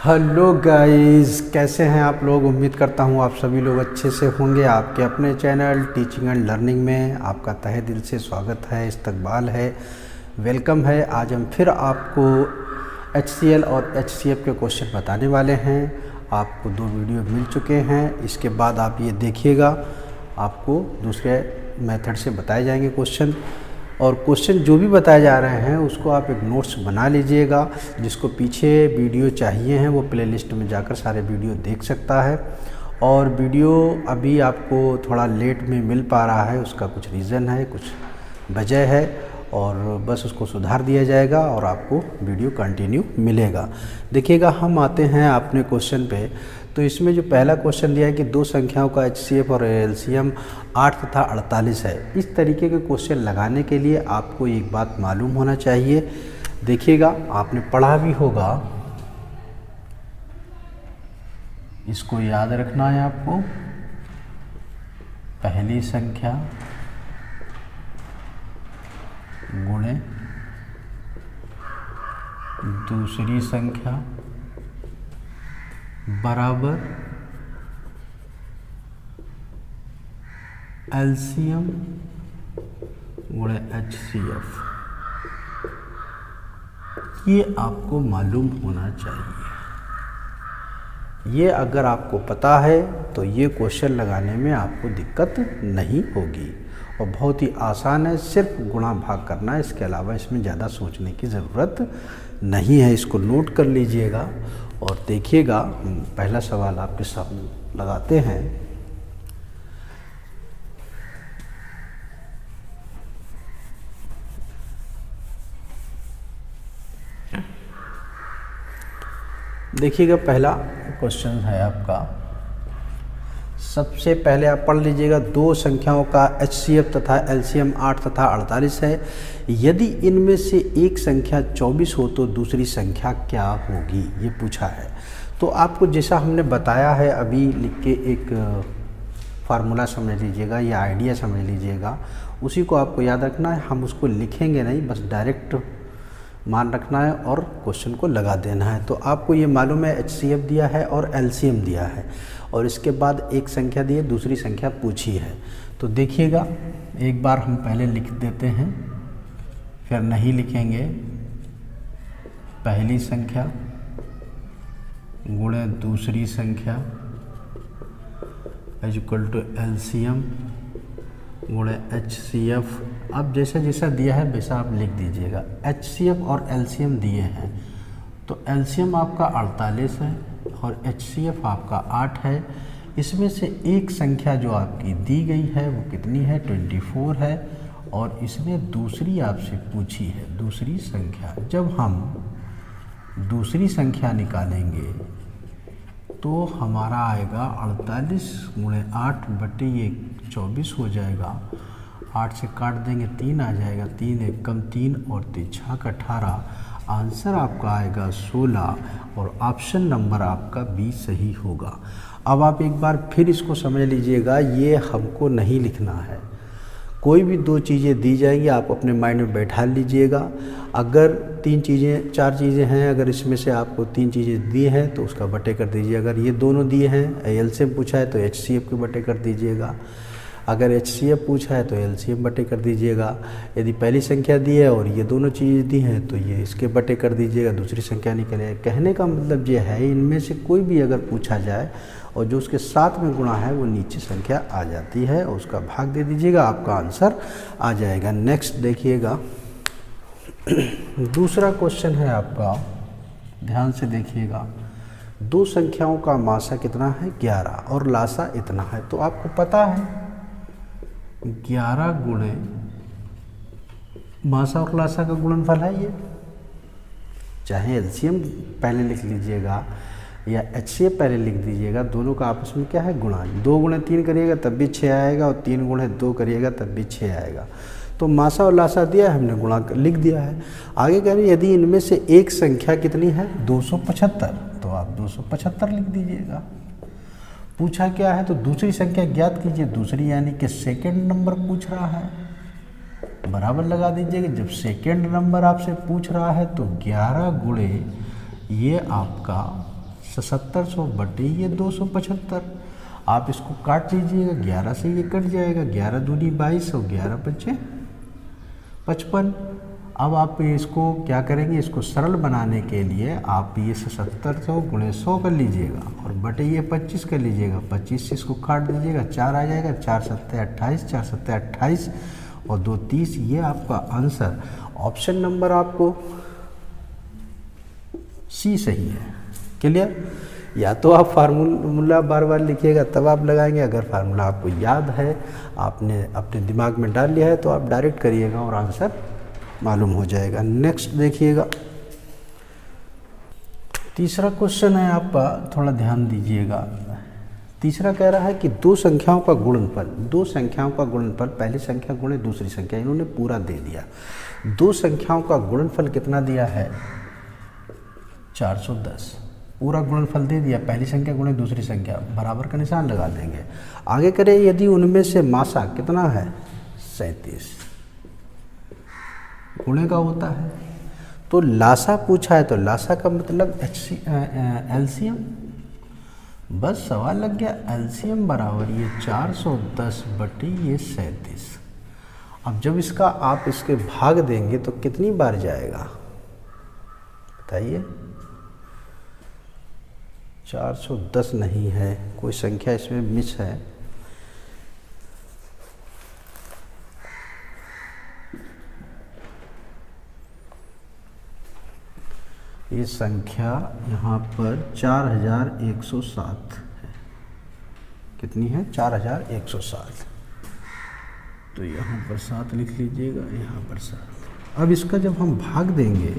Hello guys, कैसे हैं आप लोग। उम्मीद करता हूं आप सभी लोग अच्छे से होंगे। आपके अपने चैनल टीचिंग एंड लर्निंग में आपका तहे दिल से स्वागत है, इस्तकबाल है, वेलकम है। आज हम फिर आपको HCL और HCF के क्वेश्चन बताने वाले हैं। आपको 2 वीडियो मिल चुके हैं, इसके बाद आप ये देखिएगा, आपको दूसरे मेथड से बताए जाएंगे क्वेश्चन। और क्वेश्चन जो भी बताए जा रहे हैं उसको आप एक नोट्स बना लीजिएगा। जिसको पीछे वीडियो चाहिए हैं वो प्लेलिस्ट में जाकर सारे वीडियो देख सकता है। और वीडियो अभी आपको थोड़ा लेट में मिल पा रहा है, उसका कुछ रीज़न है, कुछ वजह है, और बस उसको सुधार दिया जाएगा और आपको वीडियो कंटिन्यू मिलेगा। देखिएगा, हम आते हैं अपने क्वेश्चन पे। तो इसमें जो पहला क्वेश्चन दिया है कि 2 संख्याओं का HCF और LCM 8 तथा 48 है। इस तरीके के क्वेश्चन लगाने के लिए आपको एक बात मालूम होना चाहिए। देखिएगा, आपने पढ़ा भी होगा, इसको याद रखना है आपको। पहली संख्या गुणे दूसरी संख्या बराबर LCM गुणे HCF। ये आपको मालूम होना चाहिए। ये अगर आपको पता है तो ये क्वेश्चन लगाने में आपको दिक्कत नहीं होगी और बहुत ही आसान है। सिर्फ गुणा भाग करना है, इसके अलावा इसमें ज़्यादा सोचने की ज़रूरत नहीं है। इसको नोट कर लीजिएगा और देखिएगा। पहला सवाल आपके सामने लगाते हैं। देखिएगा, पहला क्वेश्चन है आपका। सबसे पहले आप पढ़ लीजिएगा, 2 संख्याओं का HCF तथा LCM 8 तथा 48 है। यदि इनमें से एक संख्या 24 हो तो दूसरी संख्या क्या होगी, ये पूछा है। तो आपको जैसा हमने बताया है अभी लिख के, एक फार्मूला समझ लीजिएगा या आइडिया समझ लीजिएगा, उसी को आपको याद रखना है। हम उसको लिखेंगे नहीं, बस डायरेक्ट मान रखना है और क्वेश्चन को लगा देना है। तो आपको ये मालूम है HCF दिया है और LCM दिया है, और इसके बाद एक संख्या दी है, दूसरी संख्या पूछी है। तो देखिएगा, एक बार हम पहले लिख देते हैं, फिर नहीं लिखेंगे। पहली संख्या गुणे दूसरी संख्या इक्वल टू LCM गुणे HCF। अब जैसा जैसा दिया है वैसा आप लिख दीजिएगा। HCF और LCM दिए हैं, तो LCM आपका 48 है और HCF आपका 8 है। इसमें से एक संख्या जो आपकी दी गई है वो कितनी है, 24 है। और इसमें दूसरी आपसे पूछी है, दूसरी संख्या। जब हम दूसरी संख्या निकालेंगे तो हमारा आएगा 48 गुणे 8 बटे ये 24 हो जाएगा। 8 से काट देंगे 3 आ जाएगा, 3 एक कम 3 और 3 छक 18। आंसर आपका आएगा 16 और ऑप्शन नंबर आपका B सही होगा। अब आप एक बार फिर इसको समझ लीजिएगा, ये हमको नहीं लिखना है। कोई भी 2 चीज़ें दी जाएंगी, आप अपने माइंड में बैठा लीजिएगा। अगर 3 चीज़ें 4 चीज़ें हैं, अगर इसमें से आपको 3 चीज़ें दी हैं तो उसका बटे कर दीजिए। अगर ये दोनों दिए हैं, LCM पूछा है तो HCF के बटे कर दीजिएगा। अगर HCF पूछा है तो LCM बटे कर दीजिएगा। यदि पहली संख्या दी है और ये दोनों चीज़ें दी हैं तो ये इसके बटे कर दीजिएगा, दूसरी संख्या निकले। कहने का मतलब ये है, इनमें से कोई भी अगर पूछा जाए और जो उसके साथ में गुणा है वो नीचे संख्या आ जाती है और उसका भाग दे दीजिएगा, आपका आंसर आ जाएगा। नेक्स्ट देखिएगा, दूसरा क्वेश्चन है आपका, ध्यान से देखिएगा। 2 संख्याओं का मासा कितना है, 11, और लासा इतना है। तो आपको पता है 11 गुणे मासा और लासा का गुणनफल है ये। चाहे LCM पहले लिख लीजिएगा या HCF पहले लिख दीजिएगा, दोनों का आपस में क्या है, गुणा। 2 गुणे 3 करिएगा तब भी 6 आएगा और 3 गुणे 2 करिएगा तब भी 6 आएगा। तो मासा और लासा दिया है, हमने गुणा लिख दिया है। आगे कह रहे हैं यदि इनमें से एक संख्या कितनी है, 275, तो आप 275 लिख दीजिएगा। पूछा क्या है, तो दूसरी संख्या ज्ञात कीजिए। दूसरी यानी कि सेकंड नंबर पूछ रहा है, बराबर लगा दीजिएगा। जब सेकेंड नंबर आपसे पूछ रहा है तो 11 गुणे ये आपका 7700 बटे ये 275। आप इसको काट लीजिएगा, 11 से ये कट जाएगा, 11 दूनी 22 और 11 बचे 55। अब आप इसको क्या करेंगे, इसको सरल बनाने के लिए आप ये 7700 गुणे 100 कर लीजिएगा और बटे ये 25 कर लीजिएगा। 25 से इसको काट दीजिएगा, 4 आ जाएगा, 4 सत्ते 28, 4 सत्ते 28 और 2 30। ये आपका आंसर ऑप्शन नंबर आपको सी सही है। क्लियर? या तो आप फार्मूला बार बार लिखिएगा तब आप लगाएंगे, अगर फार्मूला आपको याद है, आपने अपने दिमाग में डाल लिया है तो आप डायरेक्ट करिएगा और आंसर मालूम हो जाएगा। नेक्स्ट देखिएगा, तीसरा क्वेश्चन है आपका, थोड़ा ध्यान दीजिएगा। तीसरा कह रहा है कि दो संख्याओं का गुणनफल, दो संख्याओं का गुणनफल, पहली संख्या गुणे दूसरी संख्या, इन्होंने पूरा दे दिया। दो संख्याओं का गुणनफल कितना दिया है? 410। पूरा गुणनफल दे दिया, पहली संख्या गुणे दूसरी संख्या, बराबर का निशान लगा देंगे। आगे करें, यदि उनमें से मासा कितना है? 37 गुणे का होता है। तो लासा पूछा है, तो लासा का मतलब एलसीएम। बस सवाल लग गया, एलसीएम बराबर ये 410 बटे ये 37। अब जब इसका आप इसके भाग देंगे तो कितनी बार जाएगा बताइए? 410 नहीं है, कोई संख्या इसमें मिस है। ये संख्या यहाँ पर 4107 है। कितनी है? 4107। तो यहाँ पर 7 लिख लीजिएगा, यहाँ पर 7। अब इसका जब हम भाग देंगे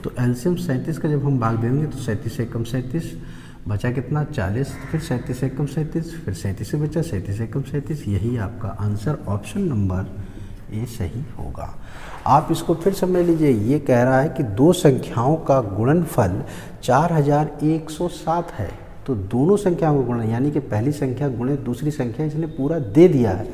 तो एलसीएम 37 का जब हम भाग देंगे तो 37 से कम 37 बचा कितना? 40। फिर 37 से कम 37, फिर 37 से बचा, 37 से कम 37। यही आपका आंसर ऑप्शन नंबर ए सही होगा। आप इसको फिर समझ लीजिए, ये कह रहा है कि दो संख्याओं का गुणनफल 4107 है। तो दोनों संख्याओं का गुणन यानी कि पहली संख्या गुणे दूसरी संख्या इसने पूरा दे दिया है,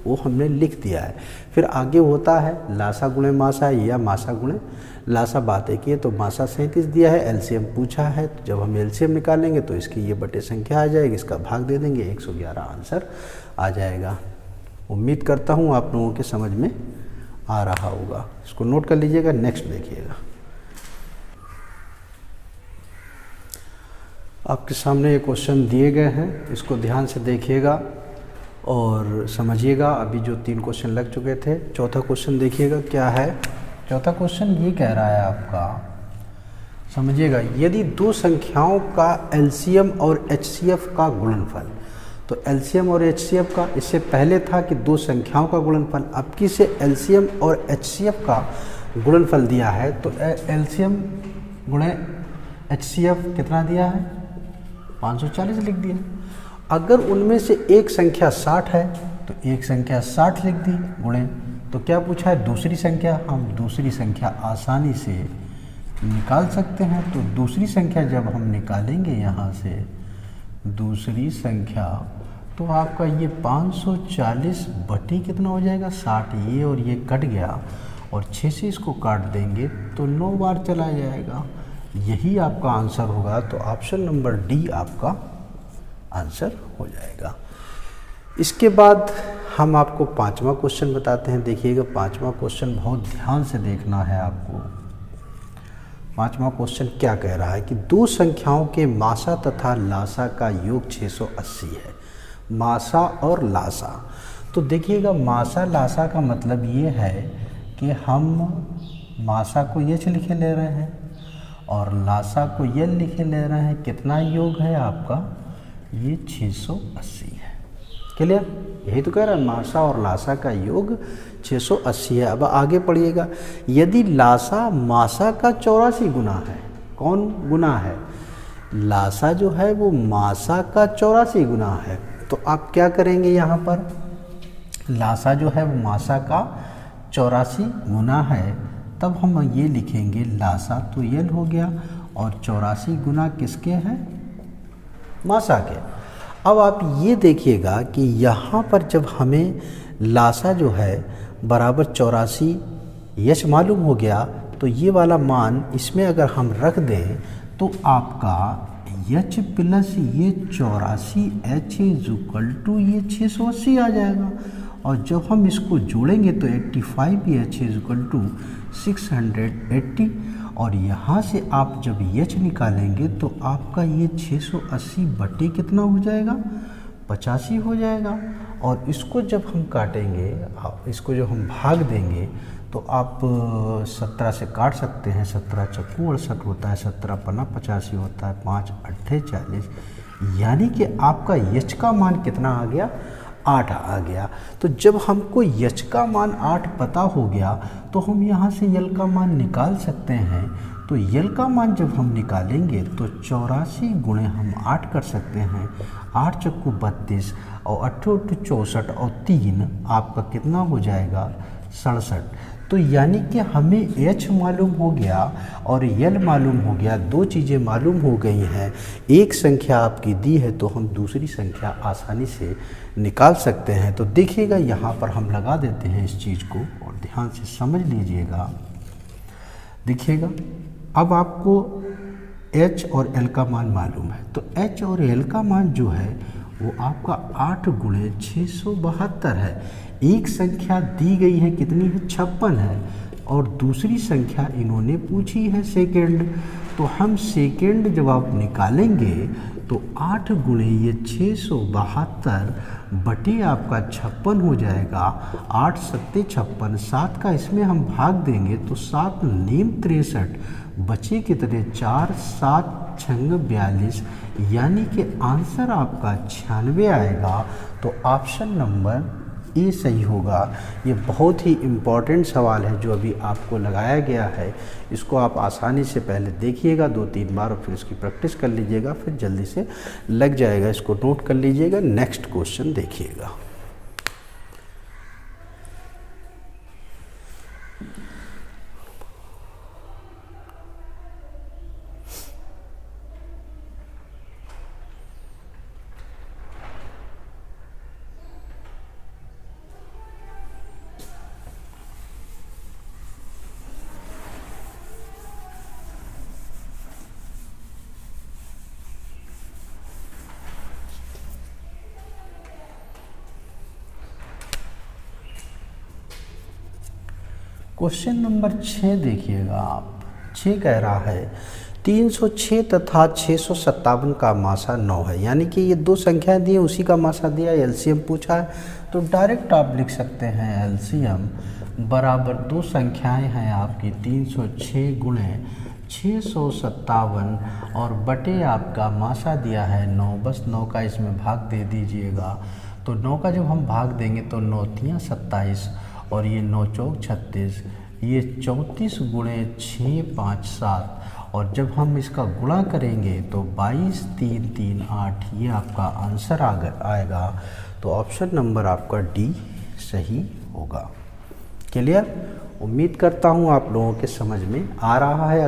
वो हमने लिख दिया है। फिर आगे होता है लासा गुणे मासा या मासा गुणे लासा। बात है कि तो मासा 37 दिया है, एलसीएम पूछा है, तो जब हम एलसीएम निकालेंगे तो इसकी ये बटे संख्या आ जाएगी, इसका भाग दे देंगे, 111 आंसर आ जाएगा। उम्मीद करता हूँ आप लोगों के समझ में आ रहा होगा। इसको नोट कर लीजिएगा। नेक्स्ट देखिएगा, आपके सामने ये क्वेश्चन दिए गए हैं, इसको ध्यान से देखिएगा और समझिएगा। अभी जो 3 क्वेश्चन लग चुके थे, चौथा क्वेश्चन देखिएगा क्या है। चौथा क्वेश्चन ये कह रहा है आपका, समझिएगा, यदि दो संख्याओं का एलसीएम और एचसीएफ का गुणनफल, तो एलसीएम और एचसीएफ का इससे पहले था कि दो संख्याओं का गुणनफल, अब की से एलसीएम और एचसीएफ का गुणनफल दिया है। तो एलसीएम गुणे एचसीएफ कितना दिया है? 540 लिख दिया। अगर उनमें से एक संख्या 60 है तो एक संख्या 60 लिख दी गुणे। तो क्या पूछा है? दूसरी संख्या। हम दूसरी संख्या आसानी से निकाल सकते हैं। तो दूसरी संख्या जब हम निकालेंगे यहाँ से दूसरी संख्या, तो आपका ये 540 बटी कितना हो जाएगा? 60। ये और ये कट गया और 6 से इसको काट देंगे तो 9 बार चला जाएगा। यही आपका आंसर होगा। तो ऑप्शन नंबर डी आपका आंसर हो जाएगा। इसके बाद हम आपको 5वां क्वेश्चन बताते हैं। देखिएगा 5वां क्वेश्चन बहुत ध्यान से देखना है आपको। 5वां क्वेश्चन क्या कह रहा है कि दो संख्याओं के मासा तथा लासा का योग 680 है। मासा और लासा, तो देखिएगा मासा लासा का मतलब ये है कि हम मासा को एच लिखे ले रहे हैं और लासा को एल लिखे ले रहे हैं। कितना योग है आपका? ये 680 है। क्लियर? यही तो कह रहा है, मासा और लासा का योग 680 है। अब आगे पढ़िएगा, यदि लासा मासा का 84 गुना है। कौन गुना है? लासा जो है वो मासा का 84 गुना है। तो आप क्या करेंगे? यहाँ पर लासा जो है वो मासा का 84 गुना है, तब हम ये लिखेंगे लासा तो यल हो गया और 84 गुना किसके हैं? मासा के। अब आप ये देखिएगा कि यहाँ पर जब हमें लासा जो है बराबर 84 यश मालूम हो गया, तो ये वाला मान इसमें अगर हम रख दें तो आपका एच प्लस ये 84 एच इज इक्वल टू ये 680 आ जाएगा। और जब हम इसको जोड़ेंगे तो 85 एच इज इक्वल टू 680, और यहाँ से आप जब एच निकालेंगे तो आपका ये 680 बटे कितना हो जाएगा, 85 हो जाएगा। और इसको जब हम काटेंगे, इसको जब हम भाग देंगे तो आप 17 से काट सकते हैं। 17 चक्कू 68 होता है, 17 पन्ना 85 होता है, 5 अट्ठे 40, यानी कि आपका एच का मान कितना आ गया, 8 आ गया। तो जब हमको एच का मान 8 पता हो गया तो हम यहाँ से यल का मान निकाल सकते हैं। तो यल का मान जब हम निकालेंगे तो 84 गुणे हम 8 कर सकते हैं, 8 चक्कू 32 और 8 64 और 3 आपका कितना हो जाएगा, 67। तो यानी कि हमें एच मालूम हो गया और यल मालूम हो गया, दो चीज़ें मालूम हो गई हैं। एक संख्या आपकी दी है तो हम दूसरी संख्या आसानी से निकाल सकते हैं। तो देखिएगा यहाँ पर हम लगा देते हैं इस चीज़ को और ध्यान से समझ लीजिएगा। देखिएगा अब आपको एच और एल का मान मालूम है, तो एच और एल का मान जो है वो आपका 8 गुणे 672 है। एक संख्या दी गई है कितनी है, 56 है, और दूसरी संख्या इन्होंने पूछी है सेकेंड। तो हम सेकेंड जब आप निकालेंगे तो 8 गुणे ये 672 बटे आपका 56 हो जाएगा। 8 सत्ते 56, 7 का इसमें हम भाग देंगे तो 7 नीम 63, बचे कितने 4, 7 छंग 42, यानी कि आंसर आपका 96 आएगा। तो ऑप्शन नंबर ए सही होगा। ये बहुत ही इम्पॉर्टेंट सवाल है जो अभी आपको लगाया गया है। इसको आप आसानी से पहले देखिएगा 2-3 बार और फिर इसकी प्रैक्टिस कर लीजिएगा, फिर जल्दी से लग जाएगा। इसको नोट कर लीजिएगा। नेक्स्ट क्वेश्चन देखिएगा। क्वेश्चन नंबर 6 देखिएगा आप। 6 कह रहा है 306 तथा 657 का मासा 9 है, यानी कि ये दो संख्याएं दी हैं, उसी का मासा दिया, एलसीएम पूछा है। तो डायरेक्ट आप लिख सकते हैं एलसीएम बराबर दो संख्याएं हैं आपकी 306 गुणे 657 और बटे आपका मासा दिया है 9, बस 9 का इसमें भाग दे दीजिएगा। तो 9 का जब हम भाग देंगे तो 9 तियां 27 और ये 9 चौक 36, ये 34 गुणे 6 5 7, और जब हम इसका गुणा करेंगे तो 22 3 3 8, ये आपका आंसर आएगा। तो ऑप्शन नंबर आपका डी सही होगा। क्लियर? उम्मीद करता हूँ आप लोगों के समझ में आ रहा है।